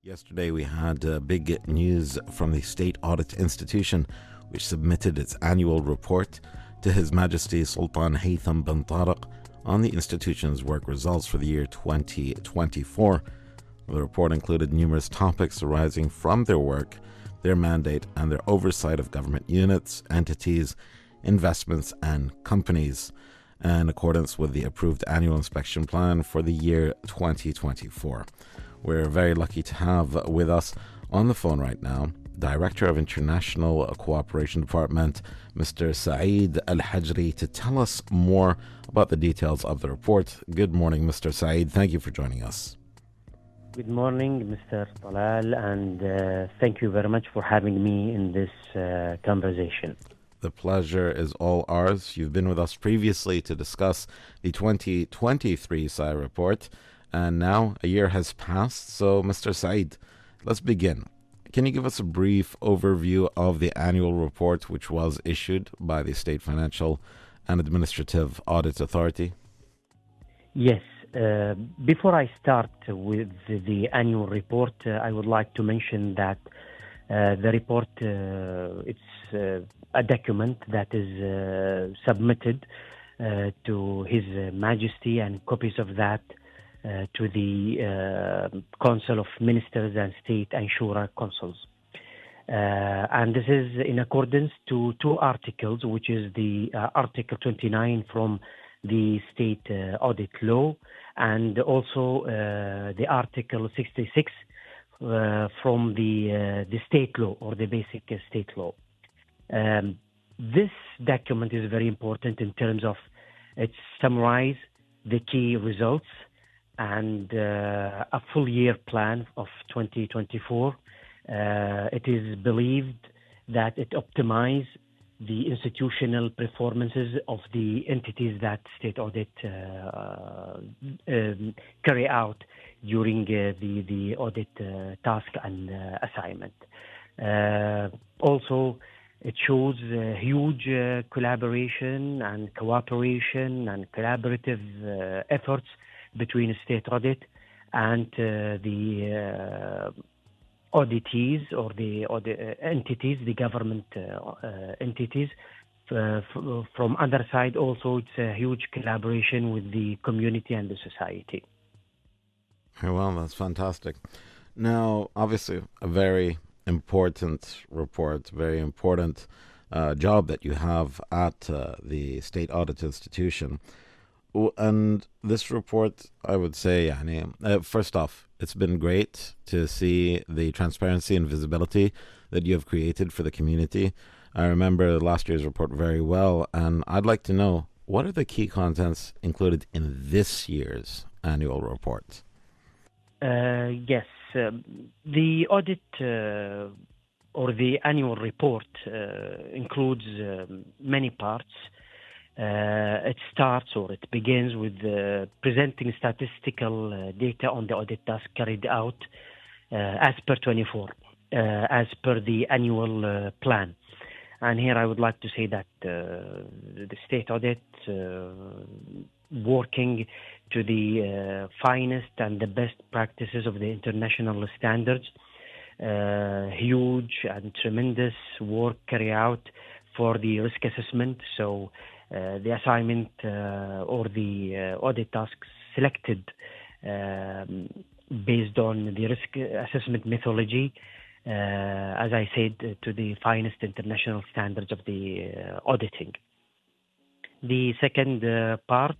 Yesterday, we had big news from the State Audit Institution, which submitted its annual report to His Majesty Sultan Haytham bin Tariq on the institution's work results for the year 2024. The report included numerous topics arising from their work, their mandate, and their oversight of government units, entities, investments, and companies, in accordance with the approved annual inspection plan for the year 2024. We're very lucky to have with us on the phone right now Director of International Cooperation Department, Mr. Saeed Al-Hajri, to tell us more about the details of the report. Good morning, Mr. Saeed. Thank you for joining us. Good morning, Mr. Talal, and thank you very much for having me in this conversation. The pleasure is all ours. You've been with us previously to discuss the 2023 SAI report, and now a year has passed. So, Mr. Saeed, let's begin. Can you give us a brief overview of the annual report which was issued by the State Financial and Administrative Audit Authority? Yes. Before I start with the annual report, I would like to mention that the report, it's a document that is submitted to His Majesty, and copies of that to the Council of Ministers and State and Shura Councils. And this is in accordance to two articles, which is the Article 29 from the State Audit Law, and also the Article 66 from the State Law, or the Basic State Law. This document is very important in terms of it summarizes the key results and a full year plan of 2024. It is believed that it optimizes the institutional performances of the entities that State Audit carry out during the audit task and assignment. Also, it shows huge collaboration and cooperation and collaborative efforts between State Audit and the auditees, or the entities, the government entities. From other side, also it's a huge collaboration with the community and the society. Well, that's fantastic. Now, obviously, a very important report, very important job that you have at the State Audit Institution. And this report, I would say, first off, it's been great to see the transparency and visibility that you have created for the community. I remember last year's report very well, and I'd like to know, what are the key contents included in this year's annual report? Yes, the audit or the annual report includes many parts. It starts, or it begins with presenting statistical data on the audit task carried out as per 24, as per the annual plan. And here I would like to say that the State Audit, working to the finest and the best practices of the international standards, huge and tremendous work carried out for the risk assessment. So the assignment or the audit tasks selected based on the risk assessment methodology, as I said, to the finest international standards of the auditing. The second part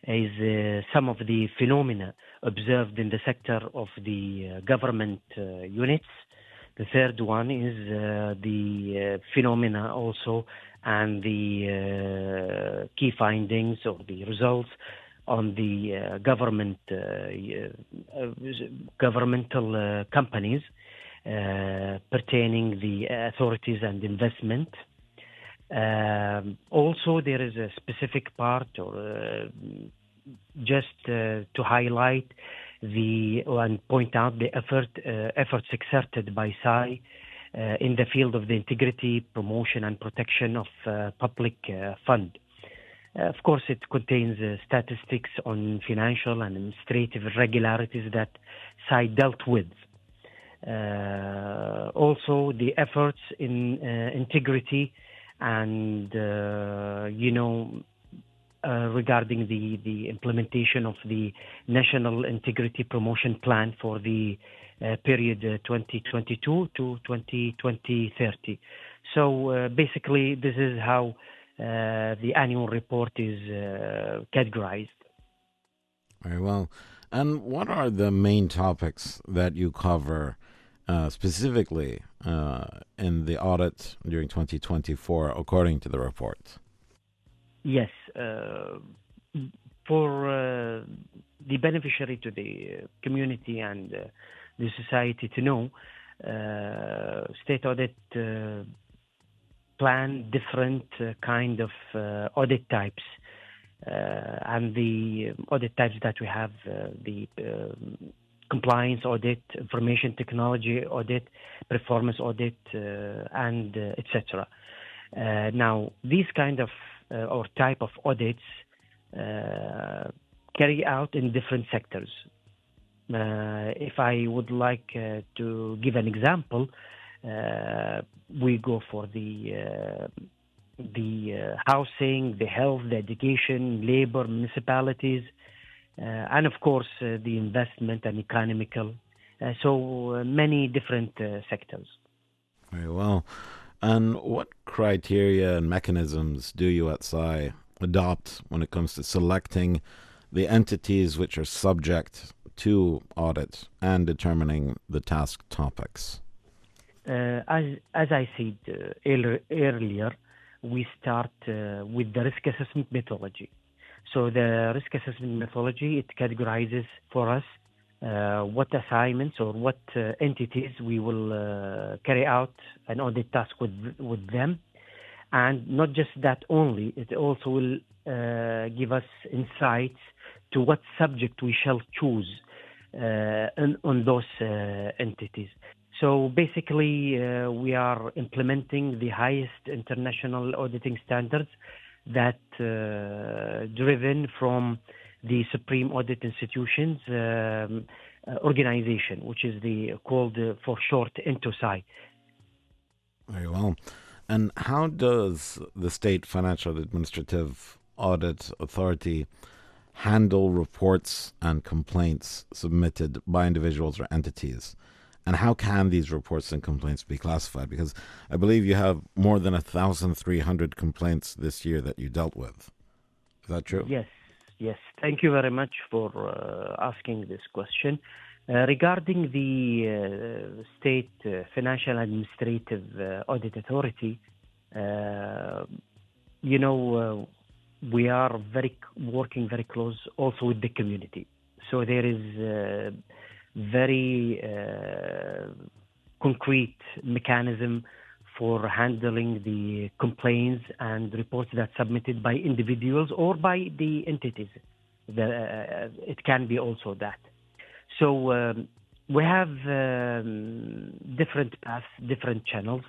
is some of the phenomena observed in the sector of the government units. The third one is the phenomena also, and the key findings or the results on the governmental companies pertaining the authorities and investment. Also, there is a specific part, or just to highlight and point out the efforts exerted by SAI in the field of the integrity, promotion, and protection of public fund. Of course, it contains statistics on financial and administrative irregularities that SAI dealt with. Also the efforts in integrity and regarding the implementation of the National Integrity Promotion Plan for the period 2022 to 2030. So basically, this is how the annual report is categorized. Very well. And what are the main topics that you cover specifically in the audit during 2024, according to the report? Yes. For the beneficiary to the community and the society to know, state audit plan different kind of audit types. And the audit types that we have, the compliance audit, information technology audit, performance audit, and etc. Now, these kind of or type of audits carry out in different sectors. If I would like to give an example, we go for the housing, the health, the education, labor, municipalities, and of course the investment and economical. So many different sectors. Very well. And what criteria and mechanisms do you at SAI adopt when it comes to selecting the entities which are subject to audit and determining the task topics? As I said earlier, we start with the risk assessment methodology. So the risk assessment methodology, it categorizes for us what assignments or what entities we will carry out an audit task with them. And not just that only, it also will give us insights to what subject we shall choose on those entities. So basically, we are implementing the highest international auditing standards that driven from the Supreme Audit Institutions organization, which is called for short INTOSAI. Very well. And how does the State Financial Administrative Audit Authority handle reports and complaints submitted by individuals or entities? And how can these reports and complaints be classified? Because I believe you have more than 1,300 complaints this year that you dealt with. Is that true? Yes. Thank you very much for asking this question. Regarding the State Financial Administrative Audit Authority, we are working very close also with the community. So there is very concrete mechanism for handling the complaints and reports that submitted by individuals or by the entities. It can be also that. So we have different paths, different channels.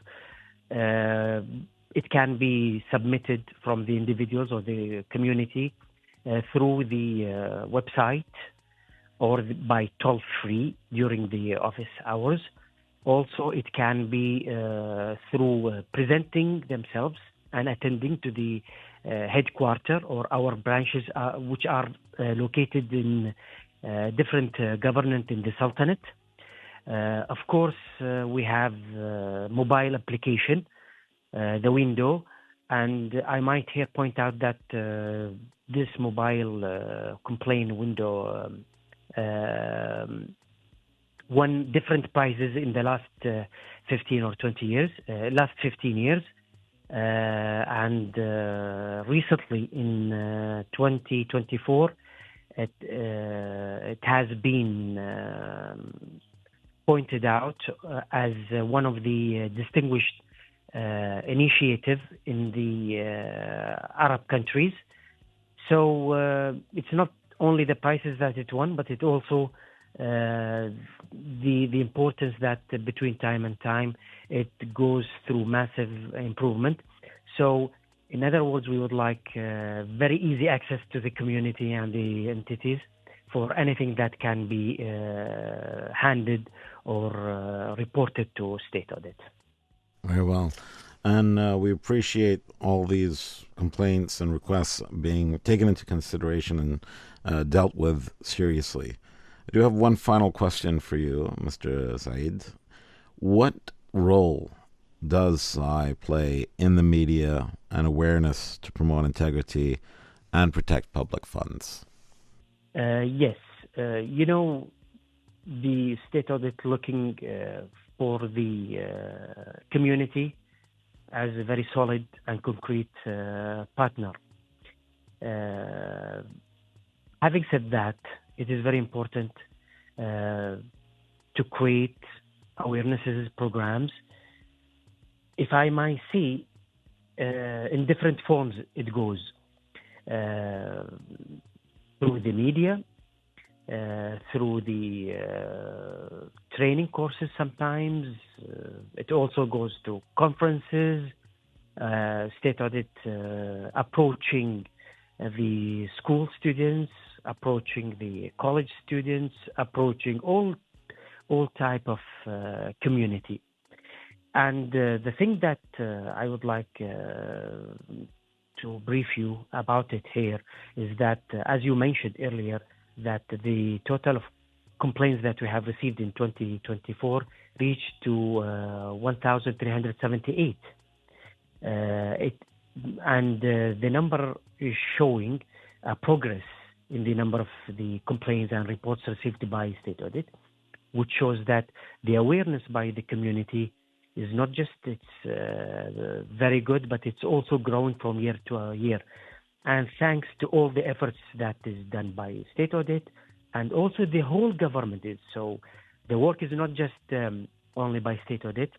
It can be submitted from the individuals or the community through the website or by toll-free during the office hours. Also, it can be through presenting themselves and attending to the headquarters or our branches, which are located in different government in the Sultanate. Of course, we have mobile application, the window, and I might here point out that this mobile complaint window won different prizes in the last 15 or 20 years, last 15 years. And recently in 2024, it has been pointed out as one of the distinguished initiatives in the Arab countries. So it's not only the prizes that it won, but it also the importance that between time and time it goes through massive improvement. So in other words, we would like very easy access to the community and the entities for anything that can be handed or reported to State Audit. Very well. And we appreciate all these complaints and requests being taken into consideration and dealt with seriously. I do have one final question for you, Mr. Saeed. What role does SAI play in the media and awareness to promote integrity and protect public funds? Yes. The State Audit looking for the community as a very solid and concrete partner. Having said that, it is very important to create awarenesses programs. If I might see, in different forms it goes. Through the media, through the training courses sometimes. It also goes to conferences, State Audit approaching the school students, approaching the college students, approaching all type of community. And the thing that I would like to brief you about it here is that, as you mentioned earlier, that the total of complaints that we have received in 2024 reached to 1,378. The number is showing progress in the number of the complaints and reports received by State Audit, which shows that the awareness by the community is not just very good, but it's also growing from year to year. And thanks to all the efforts that is done by State Audit and also the whole government is. So the work is not just only by State Audit,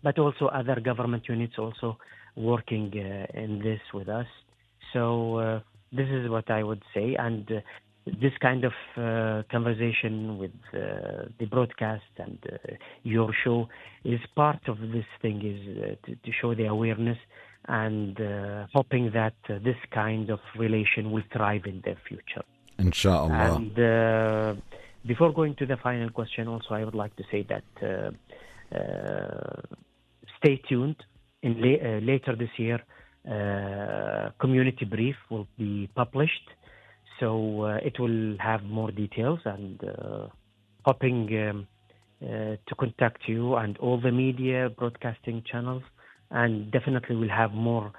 but also other government units also working in this with us. So this is what I would say. And this kind of conversation with the broadcast and your show is part of this thing, is to show the awareness and hoping that this kind of relation will thrive in the future. Inshallah. And before going to the final question, also I would like to say that stay tuned. In later this year, community brief will be published. So it will have more details, and hoping to contact you and all the media broadcasting channels, and definitely we'll have more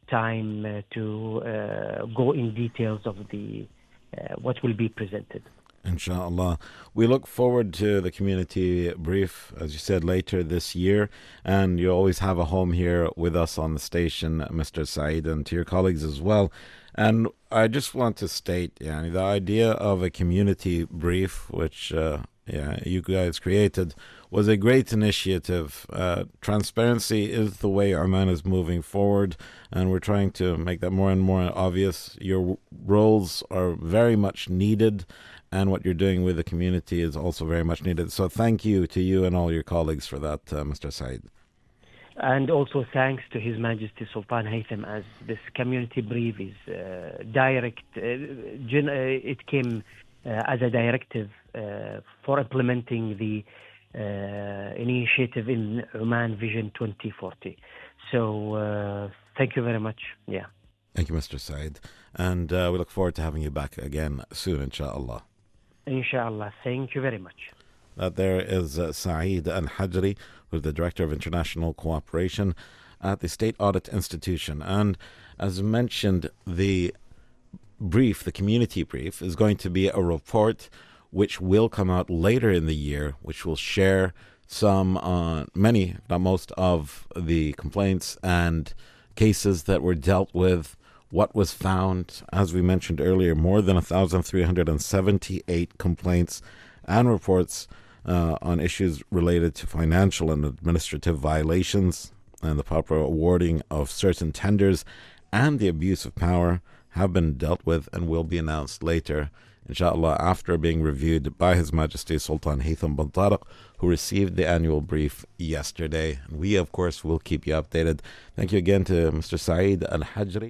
time to go in details of the what will be presented. Inshallah. We look forward to the community brief, as you said, later this year. And you always have a home here with us on the station, Mr. Saeed, and to your colleagues as well. And I just want to state, the idea of a community brief, which you guys created, was a great initiative. Transparency is the way Oman is moving forward, and we're trying to make that more and more obvious. Your roles are very much needed, and what you're doing with the community is also very much needed. So thank you to you and all your colleagues for that, Mr. Saeed. And also thanks to His Majesty Sultan Haytham, as this community brief is direct. It came as a directive for implementing the initiative in Oman Vision 2040. So thank you very much. Yeah. Thank you, Mr. Saeed. And we look forward to having you back again soon, inshallah. Inshallah. Thank you very much. There is Saeed Al-Hajri, who's the Director of International Cooperation at the State Audit Institution. And as mentioned, the brief, the community brief, is going to be a report which will come out later in the year, which will share many, not most, of the complaints and cases that were dealt with, what was found. As we mentioned earlier, more than 1,378 complaints and reports on issues related to financial and administrative violations and the proper awarding of certain tenders and the abuse of power have been dealt with and will be announced later, inshallah, after being reviewed by His Majesty Sultan Haytham bin Tariq, who received the annual brief yesterday. And we, of course, will keep you updated. Thank you again to Mr. Saeed Al-Hajri.